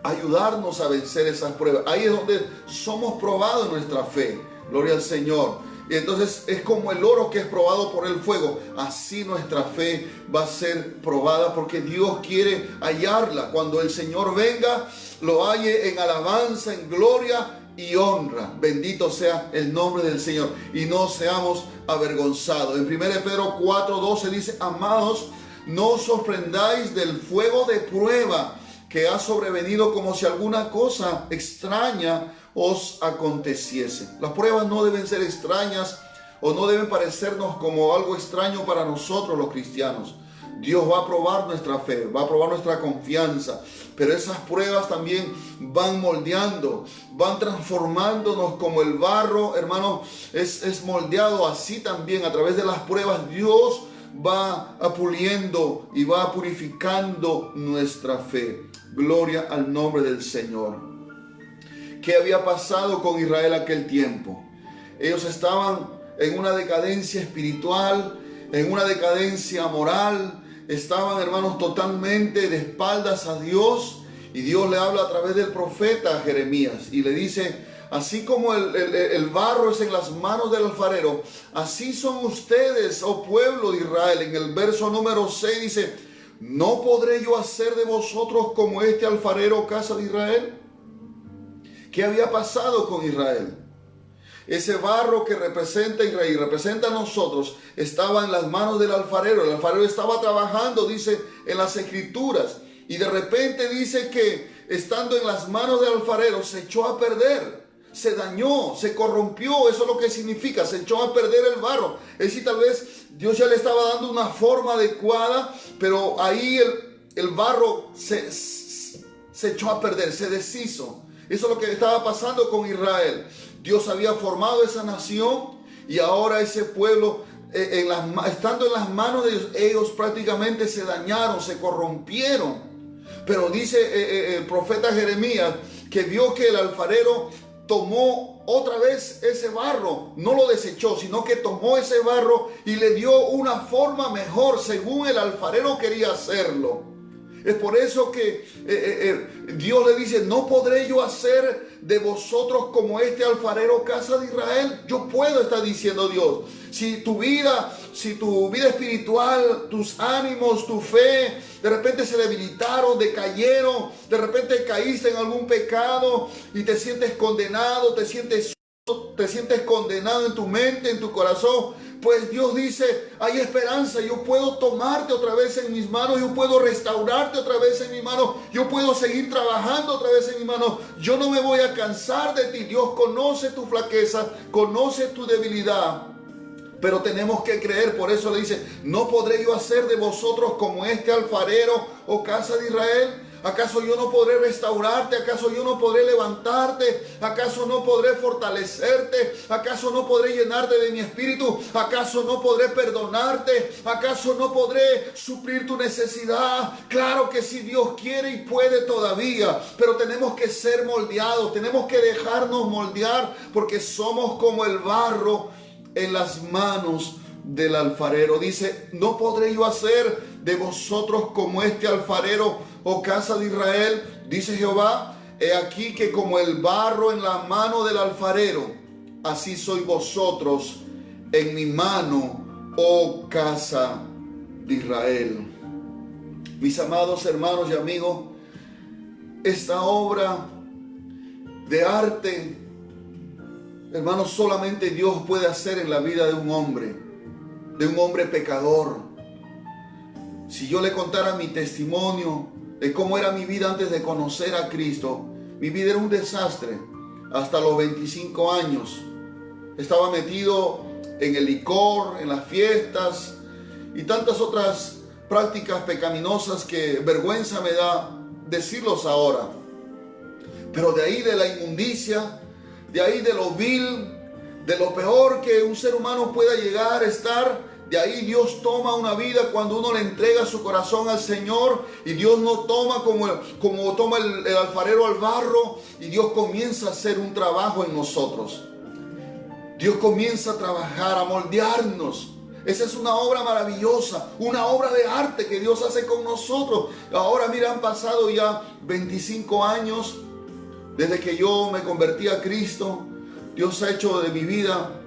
ayudarnos a vencer esas pruebas. Ahí es donde somos probados en nuestra fe. Gloria al Señor. Y entonces es como el oro que es probado por el fuego. Así nuestra fe va a ser probada, porque Dios quiere hallarla. Cuando el Señor venga, lo halle en alabanza, en gloria y honra. Bendito sea el nombre del Señor, y no seamos avergonzados. En 1 Pedro 4:12 dice, amados, no os sorprendáis del fuego de prueba que ha sobrevenido, como si alguna cosa extraña os aconteciese. Las pruebas no deben ser extrañas, o no deben parecernos como algo extraño para nosotros los cristianos. Dios va a probar nuestra fe, va a probar nuestra confianza, pero esas pruebas también van moldeando, van transformándonos como el barro, hermano, es moldeado. Así también a través de las pruebas Dios va puliendo y va purificando nuestra fe. Gloria al nombre del Señor. ¿Qué había pasado con Israel aquel tiempo? Ellos estaban en una decadencia espiritual, en una decadencia moral. Estaban, hermanos, totalmente de espaldas a Dios. Y Dios le habla a través del profeta Jeremías y le dice, así como el barro es en las manos del alfarero, así son ustedes, oh pueblo de Israel. En el verso número 6 dice, ¿no podré yo hacer de vosotros como este alfarero, casa de Israel? ¿Qué había pasado con Israel? Ese barro que representa a Israel, representa a nosotros, estaba en las manos del alfarero. El alfarero estaba trabajando, dice en las escrituras, y de repente dice que estando en las manos del alfarero se echó a perder, se dañó, se corrompió. Eso es lo que significa, se echó a perder el barro. Es decir, tal vez Dios ya le estaba dando una forma adecuada, pero ahí el barro se echó a perder, se deshizo. Eso es lo que estaba pasando con Israel. Dios había formado esa nación, y ahora ese pueblo, estando en las manos de Dios, ellos prácticamente se dañaron, se corrompieron. Pero dice el profeta Jeremías que vio que el alfarero tomó otra vez ese barro, no lo desechó, sino que tomó ese barro y le dio una forma mejor según el alfarero quería hacerlo. Es por eso que Dios le dice, ¿no podré yo hacer de vosotros como este alfarero, casa de Israel? Yo puedo, está diciendo Dios. si tu vida espiritual, tus ánimos, tu fe, de repente se debilitaron, decayeron, de repente caíste en algún pecado y te sientes condenado, te sientes condenado en tu mente, en tu corazón, pues Dios dice, hay esperanza, yo puedo tomarte otra vez en mis manos, yo puedo restaurarte otra vez en mis manos, yo puedo seguir trabajando otra vez en mis manos, yo no me voy a cansar de ti. Dios conoce tu flaqueza, conoce tu debilidad, pero tenemos que creer. Por eso le dice, ¿no podré yo hacer de vosotros como este alfarero, oh casa de Israel? ¿Acaso yo no podré restaurarte? ¿Acaso yo no podré levantarte? ¿Acaso no podré fortalecerte? ¿Acaso no podré llenarte de mi espíritu? ¿Acaso no podré perdonarte? ¿Acaso no podré suplir tu necesidad? Claro que sí, Dios quiere y puede todavía, pero tenemos que ser moldeados, tenemos que dejarnos moldear, porque somos como el barro en las manos del alfarero. Dice, ¿no podré yo hacer de vosotros como este alfarero, oh casa de Israel? Dice Jehová, he aquí que como el barro en la mano del alfarero, así sois vosotros en mi mano, oh casa de Israel. Mis amados hermanos y amigos, esta obra de arte, hermanos, solamente Dios puede hacer en la vida de un hombre pecador. Si yo le contara mi testimonio de cómo era mi vida antes de conocer a Cristo, mi vida era un desastre. Hasta los 25 años estaba metido en el licor, en las fiestas y tantas otras prácticas pecaminosas que vergüenza me da decirlos ahora. Pero de ahí, de la inmundicia, de ahí, de lo vil, de lo peor que un ser humano pueda llegar a estar, de ahí Dios toma una vida cuando uno le entrega su corazón al Señor, y Dios no toma como toma el alfarero al barro, y Dios comienza a hacer un trabajo en nosotros. Dios comienza a trabajar, a moldearnos. Esa es una obra maravillosa, una obra de arte que Dios hace con nosotros. Ahora mira, han pasado ya 25 años desde que yo me convertí a Cristo. Dios ha hecho de mi vida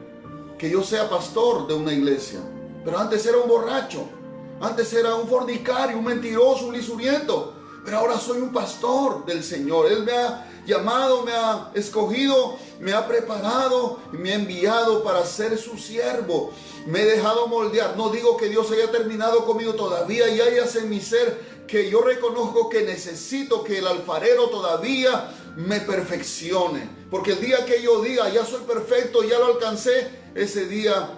que yo sea pastor de una iglesia. Pero antes era un borracho, antes era un fornicario, un mentiroso, un lisuriento. Pero ahora soy un pastor del Señor. Él me ha llamado, me ha escogido, me ha preparado y me ha enviado para ser su siervo. Me he dejado moldear. No digo que Dios haya terminado conmigo todavía, y hay en mi ser que yo reconozco que necesito que el alfarero todavía me perfeccione. Porque el día que yo diga, ya soy perfecto, ya lo alcancé, ese día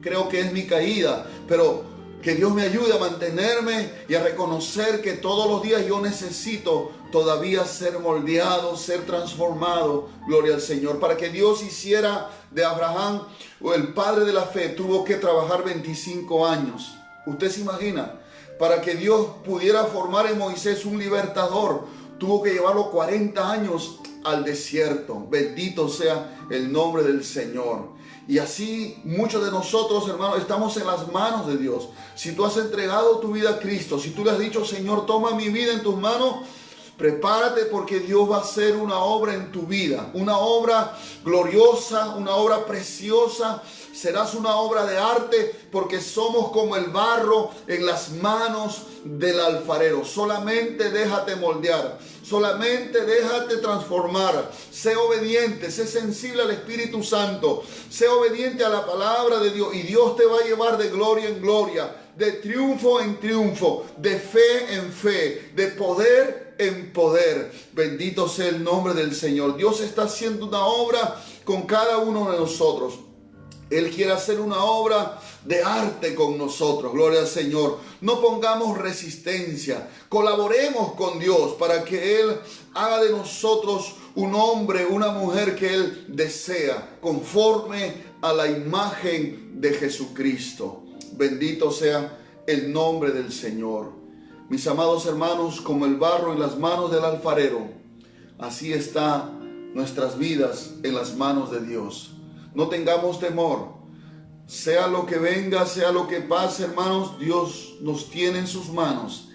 creo que es mi caída. Pero que Dios me ayude a mantenerme y a reconocer que todos los días yo necesito todavía ser moldeado, ser transformado. Gloria al Señor. Para que Dios hiciera de Abraham, o el padre de la fe, tuvo que trabajar 25 años. ¿Usted se imagina? Para que Dios pudiera formar en Moisés un libertador, tuvo que llevarlo 40 años al desierto. Bendito sea el nombre del Señor. Y así muchos de nosotros, hermanos, estamos en las manos de Dios. Si tú has entregado tu vida a Cristo, si tú le has dicho, Señor, toma mi vida en tus manos, prepárate, porque Dios va a hacer una obra en tu vida, una obra gloriosa, una obra preciosa. Serás una obra de arte, porque somos como el barro en las manos del alfarero. Solamente déjate moldear, solamente déjate transformar. Sé obediente, sé sensible al Espíritu Santo, sé obediente a la palabra de Dios, y Dios te va a llevar de gloria en gloria, de triunfo en triunfo, de fe en fe, de poder en poder. Bendito sea el nombre del Señor. Dios está haciendo una obra con cada uno de nosotros. Él quiere hacer una obra de arte con nosotros. Gloria al Señor. No pongamos resistencia. Colaboremos con Dios para que Él haga de nosotros un hombre, una mujer que Él desea, conforme a la imagen de Jesucristo. Bendito sea el nombre del Señor. Mis amados hermanos, como el barro en las manos del alfarero, así está nuestras vidas en las manos de Dios. No tengamos temor. Sea lo que venga, sea lo que pase, hermanos, Dios nos tiene en sus manos.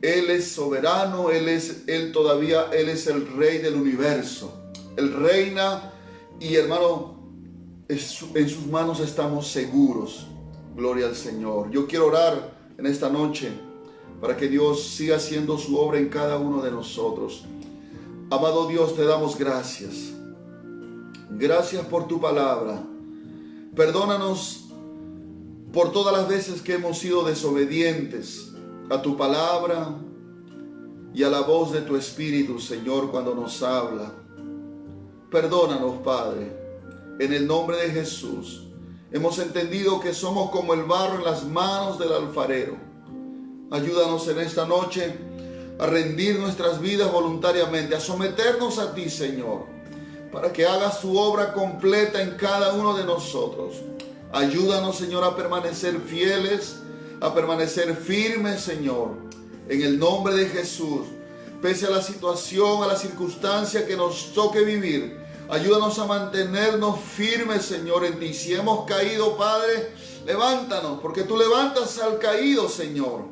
Él es soberano, Él es el Rey del universo. Él reina y, hermano, en sus manos estamos seguros. Gloria al Señor. Yo quiero orar en esta noche para que Dios siga haciendo su obra en cada uno de nosotros. Amado Dios, te damos gracias. Gracias por tu palabra. Perdónanos por todas las veces que hemos sido desobedientes a tu palabra y a la voz de tu Espíritu, Señor, cuando nos habla. Perdónanos, Padre, en el nombre de Jesús. Hemos entendido que somos como el barro en las manos del alfarero. Ayúdanos en esta noche a rendir nuestras vidas voluntariamente, a someternos a ti, Señor, para que hagas tu obra completa en cada uno de nosotros. Ayúdanos, Señor, a permanecer fieles, a permanecer firmes, Señor, en el nombre de Jesús. Pese a la situación, a la circunstancia que nos toque vivir, ayúdanos a mantenernos firmes, Señor, en ti. Si hemos caído, Padre, levántanos, porque tú levantas al caído, Señor,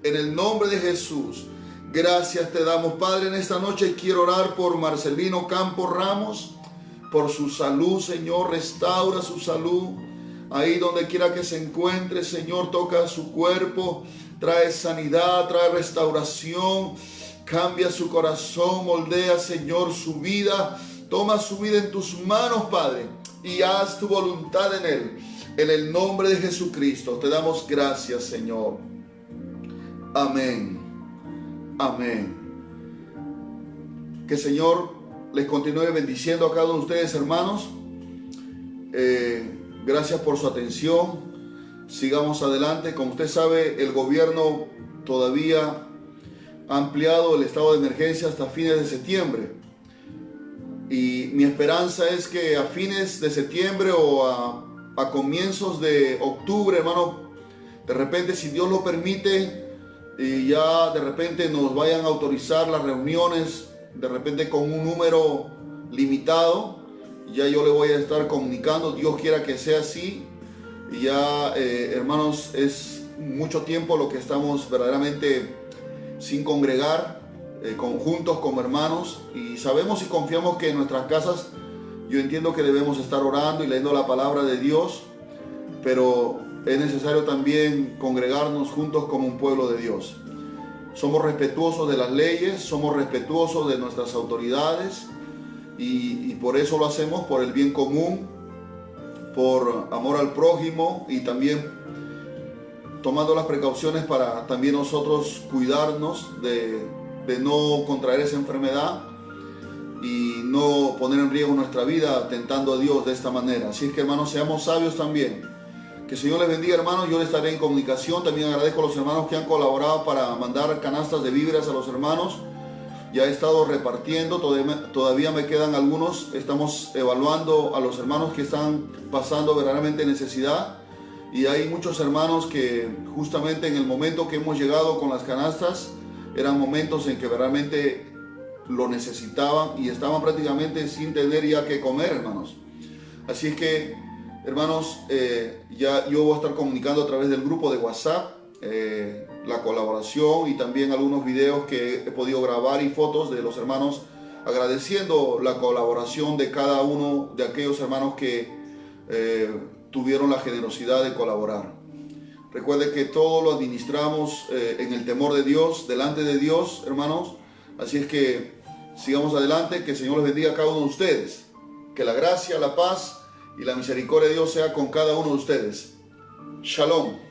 en el nombre de Jesús. Gracias te damos, Padre, en esta noche. Quiero orar por Marcelino Campos Ramos, por su salud, Señor. Restaura su salud. Ahí donde quiera que se encuentre, Señor, toca su cuerpo, trae sanidad, trae restauración, cambia su corazón, moldea, Señor, su vida. Toma su vida en tus manos, Padre, y haz tu voluntad en él. En el nombre de Jesucristo te damos gracias, Señor. Amén. Amén. Que el Señor les continúe bendiciendo a cada uno de ustedes, hermanos. Gracias por su atención. Sigamos adelante. Como usted sabe, el gobierno todavía ha ampliado el estado de emergencia hasta fines de septiembre. Y mi esperanza es que a fines de septiembre o a comienzos de octubre, hermano, de repente, si Dios lo permite, y ya de repente nos vayan a autorizar las reuniones, de repente con un número limitado. Ya yo le voy a estar comunicando, Dios quiera que sea así. Y ya, hermanos, es mucho tiempo lo que estamos verdaderamente sin congregar, conjuntos como hermanos. Y sabemos y confiamos que en nuestras casas, yo entiendo que debemos estar orando y leyendo la palabra de Dios, pero es necesario también congregarnos juntos como un pueblo de Dios. Somos respetuosos de las leyes, somos respetuosos de nuestras autoridades. Y por eso lo hacemos, por el bien común, por amor al prójimo y también tomando las precauciones para también nosotros cuidarnos de no contraer esa enfermedad y no poner en riesgo nuestra vida tentando a Dios de esta manera. Así es que, hermanos, seamos sabios también. Que el Señor les bendiga, hermanos. Yo les estaré en comunicación. También agradezco a los hermanos que han colaborado para mandar canastas de víveres a los hermanos. Ya he estado repartiendo, todavía me quedan algunos. Estamos evaluando a los hermanos que están pasando verdaderamente necesidad. Y hay muchos hermanos que justamente en el momento que hemos llegado con las canastas, eran momentos en que verdaderamente lo necesitaban y estaban prácticamente sin tener ya que comer, hermanos. Así es que, hermanos, ya yo voy a estar comunicando a través del grupo de WhatsApp la colaboración y también algunos videos que he podido grabar y fotos de los hermanos agradeciendo la colaboración de cada uno de aquellos hermanos que tuvieron la generosidad de colaborar. Recuerde que todo lo administramos en el temor de Dios, delante de Dios, hermanos. Así es que sigamos adelante, que el Señor les bendiga a cada uno de ustedes. Que la gracia, la paz y la misericordia de Dios sea con cada uno de ustedes. Shalom.